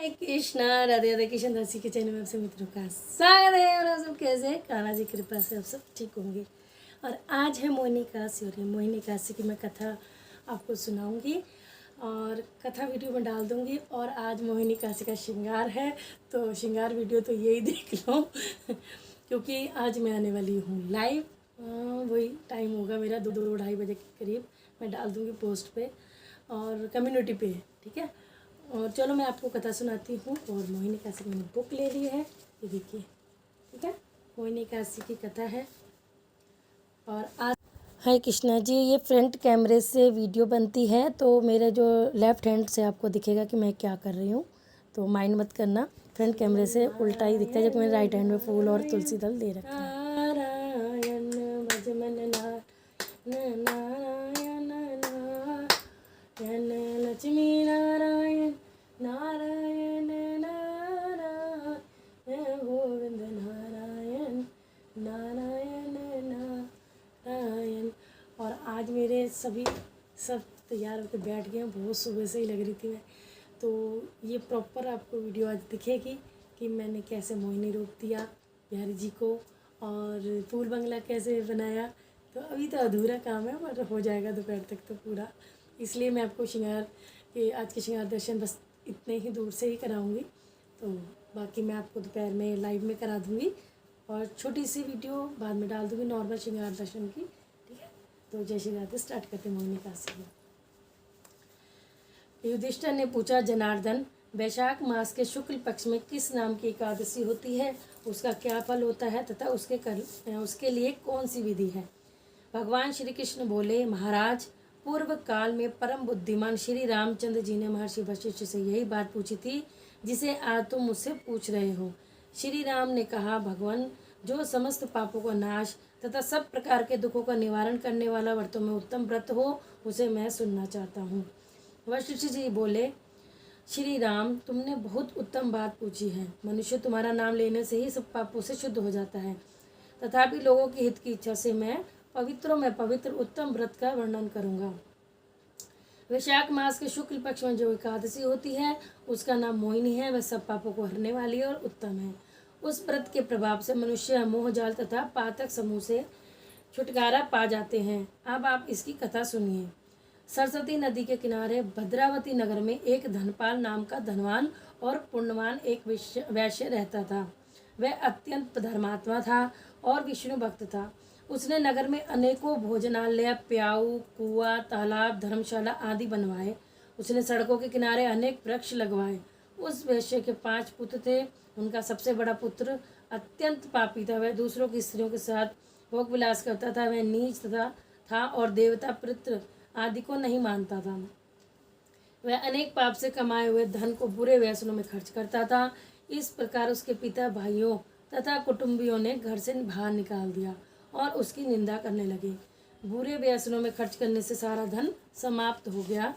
हाय कृष्णा, राधे राधे। कृष्ण दासी के चैनल में आप सब मित्रों का स्वागत है। और आप सब कैसे हैं? कान्हा जी की कृपा से आप सब ठीक होंगे। और आज है मोहिनी एकादशी और मोहिनी एकादशी की मैं कथा आपको सुनाऊंगी और कथा वीडियो में डाल दूंगी। और आज मोहिनी एकादशी का श्रृंगार है, तो श्रृंगार वीडियो तो यही देख लो क्योंकि आज मैं आने वाली हूँ लाइव। वही टाइम होगा मेरा 2-2 ढाई बजे के करीब मैं डाल दूँगी पोस्ट पे और कम्युनिटी पे, ठीक है। और चलो मैं आपको कथा सुनाती हूँ। और मोहिनी एकादशी की मैंने बुक ले ली है, ये देखिए, ठीक है। मोहिनी एकादशी की कथा है। और आज हाय कृष्णा जी, ये फ्रंट कैमरे से वीडियो बनती है तो मेरे जो लेफ़्ट हैंड से आपको दिखेगा कि मैं क्या कर रही हूँ, तो माइंड मत करना। फ्रंट कैमरे से उल्टा ही दिखता है, जबकि मैंने राइट हैंड में फूल और तुलसी दल दे रखा है। नारायण भज मन नारायण नारायण लक्ष्मी नारायण नारायण नारायण गोविंद नारायण नारायण नारायण। और आज मेरे सब तैयार होकर बैठ गए हैं। बहुत सुबह से ही लग रही थी मैं, तो ये प्रॉपर आपको वीडियो आज दिखेगी कि मैंने कैसे मोहिनी रूप दिया बिहारी जी को और फूल बंगला कैसे बनाया। तो अभी तो अधूरा काम है, पर हो जाएगा दोपहर तक तो पूरा। इसलिए मैं आपको श्रृंगार के आज के श्रृंगार दर्शन बस इतने ही दूर से ही कराऊंगी, तो बाकी मैं आपको दोपहर में लाइव में करा दूंगी और छोटी सी वीडियो बाद में डाल दूंगी नॉर्मल श्रृंगार दर्शन की, ठीक है। तो जय श्री राधे, स्टार्ट करते हैं मोहिनी एकादशी। युधिष्ठिर ने पूछा, जनार्दन, वैशाख मास के शुक्ल पक्ष में किस नाम की एकादशी होती है, उसका क्या फल होता है तथा उसके लिए कौन सी विधि है। भगवान श्री कृष्ण बोले, महाराज, पूर्व काल में परम बुद्धिमान श्री रामचंद्र जी ने महर्षि वशिष्ठ से यही बात पूछी थी जिसे आज तुम मुझसे पूछ रहे हो। श्री राम ने कहा, भगवान, जो समस्त पापों का नाश तथा सब प्रकार के दुखों का निवारण करने वाला व्रतों में उत्तम व्रत हो, उसे मैं सुनना चाहता हूँ। वशिष्ठ जी बोले, श्री राम, तुमने बहुत उत्तम बात पूछी है। मनुष्य तुम्हारा नाम लेने से ही सब पापों से शुद्ध हो जाता है, तथापि लोगों की हित की इच्छा से मैं पवित्रों में पवित्र उत्तम व्रत का वर्णन करूंगा। वैशाख मास के शुक्ल पक्ष में जो एकादशी होती है उसका नाम मोहिनी है। वह सब पापों को हरने वाली और उत्तम है। उस व्रत के प्रभाव से मनुष्य मोह जाल तथा पातक समूह से छुटकारा पा जाते हैं। अब आप इसकी कथा सुनिए। सरस्वती नदी के किनारे भद्रावती नगर में एक धनपाल नाम का धनवान और पुण्यवान एक वैश्य रहता था। वह अत्यंत धर्मात्मा था और विष्णु भक्त था। उसने नगर में अनेकों भोजनालय, प्याऊ, कुआं, तालाब, धर्मशाला आदि बनवाए। उसने सड़कों के किनारे अनेक वृक्ष लगवाए। उस वैश्य के 5 पुत्र थे। उनका सबसे बड़ा पुत्र अत्यंत पापी था। वह दूसरों की स्त्रियों के साथ भोग विलास करता था। वह नीच था और देवता पितृ आदि को नहीं मानता था। वह अनेक पाप से कमाए हुए धन को बुरे व्यसनों में खर्च करता था। इस प्रकार उसके पिता, भाइयों तथा कुटुंबियों ने घर से बाहर निकाल दिया और उसकी निंदा करने लगे। बुरे व्यसनों में खर्च करने से सारा धन समाप्त हो गया।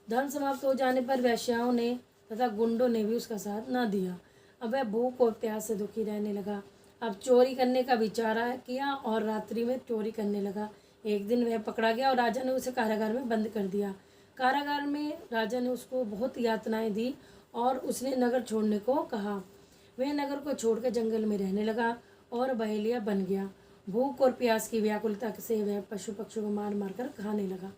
धन समाप्त हो जाने पर वैश्याओं ने तथा गुंडों ने भी उसका साथ न दिया। अब वह भूख और प्यास से दुखी रहने लगा। अब चोरी करने का विचार किया और रात्रि में चोरी करने लगा। एक दिन वह पकड़ा गया और राजा ने उसे कारागार में बंद कर दिया। कारागार में राजा ने उसको बहुत यातनाएं दी और उसने नगर छोड़ने को कहा। वह नगर को छोड़कर जंगल में रहने लगा और बहेलिया बन गया। भूख और प्यास की व्याकुलता से वह पशु पक्षियों को मार मार कर खाने लगा।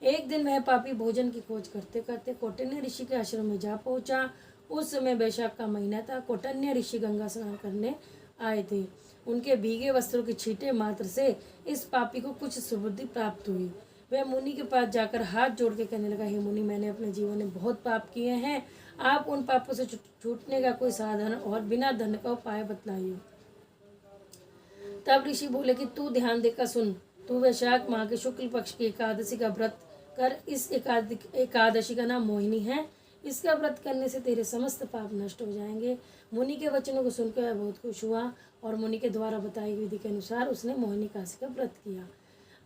एक दिन वह पापी भोजन की खोज करते करते कौटिन्य ऋषि के आश्रम में जा पहुंचा। उस समय वैशाख का महीना था। कौटिन्य ऋषि गंगा स्नान करने आए थे। उनके भीगे वस्त्रों की छींटे मात्र से इस पापी को कुछ सुबुद्धि प्राप्त हुई। वह मुनि के पास जाकर हाथ जोड़ के कहने लगा, हे मुनि, मैंने अपने जीवन में बहुत पाप किए हैं। आप उन पापों से छूटने का कोई साधन और बिना धन का उपाय बतलाइए। तब ऋषि बोले कि तू ध्यान देकर सुन। तू वैशाख माह के शुक्ल पक्ष की एकादशी का व्रत कर। इस एकादशी का नाम मोहिनी है। इसका व्रत करने से तेरे समस्त पाप नष्ट हो जाएंगे। मुनि के वचनों को सुनकर वह बहुत खुश हुआ और मुनि के द्वारा बताई विधि के अनुसार उसने मोहिनी एकादशी का व्रत किया।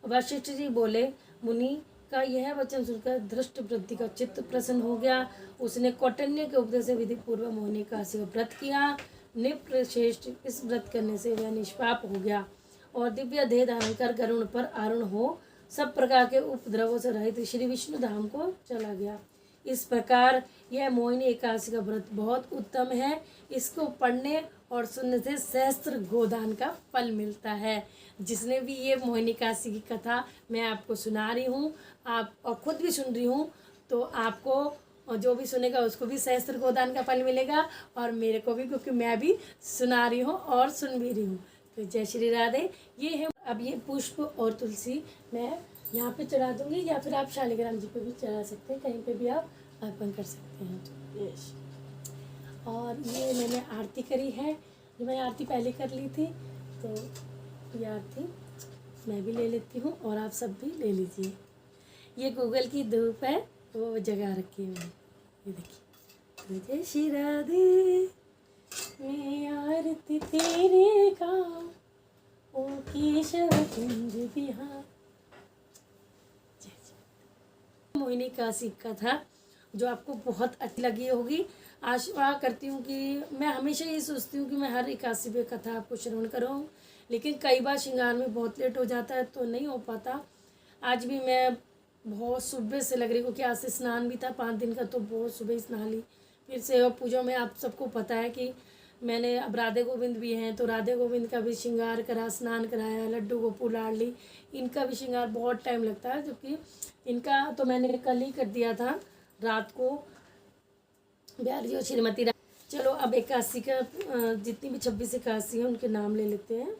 वशिष्ठ जी बोले, मुनि का यह वचन सुनकर दृष्ट वृद्धि का चित्त प्रसन्न हो गया। उसने कौटिन्य के उपदेश से विधि पूर्वक मोहिनी एकादशी का व्रत किया। निप्र श्रेष्ठ इस व्रत करने से वह निष्पाप हो गया और दिव्य देह धारण कर गरुड़ पर आरूढ़ हो सब प्रकार के उपद्रवों से रहित श्री विष्णु धाम को चला गया। इस प्रकार यह मोहिनी एकादशी का व्रत बहुत उत्तम है। इसको पढ़ने और सुनने से सहस्त्र गोदान का फल मिलता है। जिसने भी ये मोहिनी एकादशी की कथा मैं आपको सुना रही हूँ, आप और खुद भी सुन रही हूँ, तो आपको और जो भी सुनेगा उसको भी सहस्त्र गोदान का फल मिलेगा, और मेरे को भी, क्योंकि मैं भी सुना रही हूँ और सुन भी रही हूँ। तो जय श्री राधे। ये है, अब ये पुष्प और तुलसी मैं यहाँ पे चढ़ा दूँगी, या फिर आप शालिग्राम जी पे भी चढ़ा सकते हैं, कहीं पे भी आप अर्पण कर सकते हैं। यस। और ये मैंने आरती करी है, जो मैंने आरती पहले कर ली थी, तो ये आरती मैं भी ले लेती हूँ और आप सब भी ले लीजिए। ये गूगल की धूप है, वो जगा रखी है मैंने, ये देखिए। जय श्री राधे, मैं आरती तेरे गाऊं, ओ केशव कुंज बिहार। मोहिनी एकादशी का था जो आपको बहुत अच्छी लगी होगी। आशा करती हूँ कि मैं हमेशा ये सोचती हूँ कि मैं हर एकादशी पे कथा आपको श्रवण करूँ, लेकिन कई बार श्रृंगार में बहुत लेट हो जाता है तो नहीं हो पाता। आज भी मैं बहुत सुबह से लग रही, क्योंकि आज से स्नान भी था 5 दिन का, तो बहुत सुबह ही स्नान ली। फिर सेवा पूजा में आप सबको पता है कि मैंने अब राधे गोविंद भी हैं, तो राधे गोविंद का भी श्रृंगार करा, स्नान कराया, लड्डू गोपू लाडली, इनका भी श्रृंगार बहुत टाइम लगता है, क्योंकि इनका तो मैंने कल ही कर दिया था रात को। बिहारी और श्रीमती चलो अब एकादशी का जितनी भी 26 एकादशी है उनके नाम ले लेते हैं।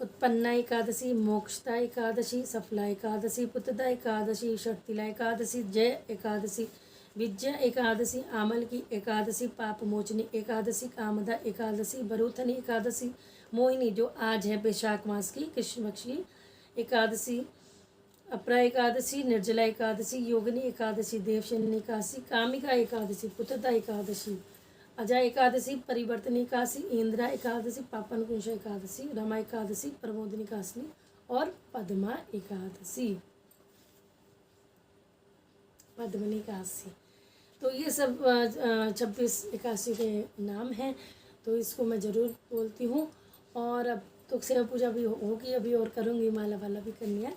उत्पन्ना एकादशी, मोक्षदा एकादशी, सफला एकादशी, पुत्रदा एकादशी, शर्तिला एकादशी, जय एकादशी, विजया एकादशी, आमल की एकादशी, पाप मोचनी एकादशी, कामदा एकादशी, बरूथनी एकादशी, मोहिनी जो आज है वैशाख मास की कृष्ण पक्ष की एकादशी, अपरा एकादशी, निर्जला एकादशी, योगिनी एकादशी, देवशयनी एकादशी, कामिका एकादशी, पुत्रदा एकादशी, अजय एकादशी, परिवर्तनी एकादशी, इंद्रा एकादशी, पापनकुंश एकादशी, रमा एकादशी, प्रमोदिनी एकादशी और पद्मा एकादशी, पद्मनी एकादशी। तो ये सब 26 एकादशी के नाम हैं, तो इसको मैं ज़रूर बोलती हूँ। और अब तो सेवा पूजा भी होगी, अभी और करूँगी, माला वाला भी करनी है,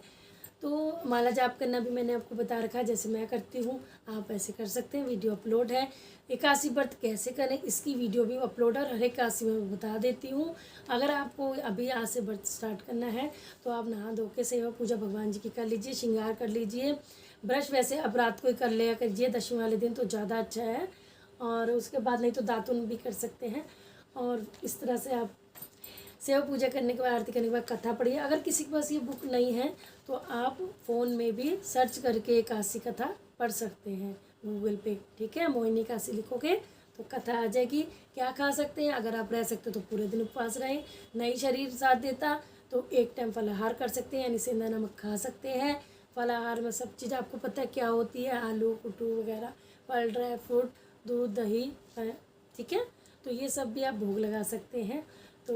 तो माला जाप करना भी मैंने आपको बता रखा है, जैसे मैं करती हूँ आप ऐसे कर सकते हैं। वीडियो अपलोड है, एकादशी व्रत कैसे करें इसकी वीडियो भी अपलोड है, और हर एकादशी में बता देती हूँ। अगर आपको अभी आज से व्रत स्टार्ट करना है तो आप नहा धो के सेवा पूजा भगवान जी की कर लीजिए, श्रृंगार कर लीजिए, ब्रश वैसे अब रात को ही कर लिया करिए, दशमी वाले दिन तो ज़्यादा अच्छा है, और उसके बाद नहीं तो दातुन भी कर सकते हैं। और इस तरह से आप सेवा पूजा करने के बाद, आरती करने के बाद कथा पढ़िए। अगर किसी के पास ये बुक नहीं है तो आप फ़ोन में भी सर्च करके एकादशी कथा पढ़ सकते हैं गूगल पे, ठीक है। मोहिनी एकादशी लिखोगे तो कथा आ जाएगी। क्या खा सकते हैं, अगर आप रह सकते तो पूरे दिन उपवास रहें, नहीं शरीर साथ देता तो एक टाइम फलाहार कर सकते हैं, यानी सेंधा नमक खा सकते हैं। फलाहार में सब चीज़ आपको पता है क्या होती है, आलू कुटू वगैरह, फल, ड्राई फ्रूट, दूध, दही, ठीक है। तो ये सब भी आप भोग लगा सकते हैं। तो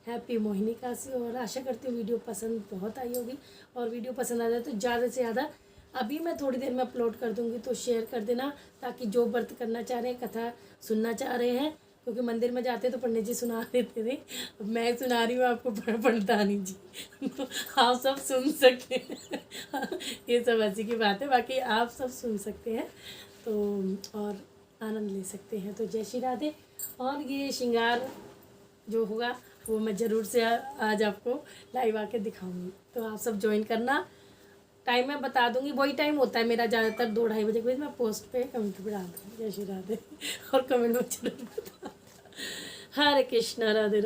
हैप्पी मोहिनी एकादशी, और आशा करती हूँ वीडियो पसंद बहुत आई होगी, और वीडियो पसंद आ जाए तो ज़्यादा से ज़्यादा अभी मैं थोड़ी देर में अपलोड कर दूँगी, तो शेयर कर देना, ताकि जो व्रत करना चाह रहे हैं, कथा सुनना चाह रहे हैं, क्योंकि मंदिर में जाते तो पंडित जी सुना देते थे, मैं सुना रही हूँ आपको पंडितानी जी तो आप सब सुन सकते हैं ये सब हंसी की बात है, बाकी आप सब सुन सकते हैं तो और आनंद ले सकते हैं। तो जय श्री राधे। और ये श्रृंगार जो होगा वो मैं ज़रूर से आज आपको लाइव आके दिखाऊंगी, तो आप सब ज्वाइन करना। टाइम मैं बता दूंगी, वही टाइम होता है मेरा ज़्यादातर 2-2:30 बजे के बीच। मैं पोस्ट पे कमेंट पे डाल दूँगी जय श्री राधे, और कमेंट में जरूर बता। हरे कृष्णा, राधे राधे।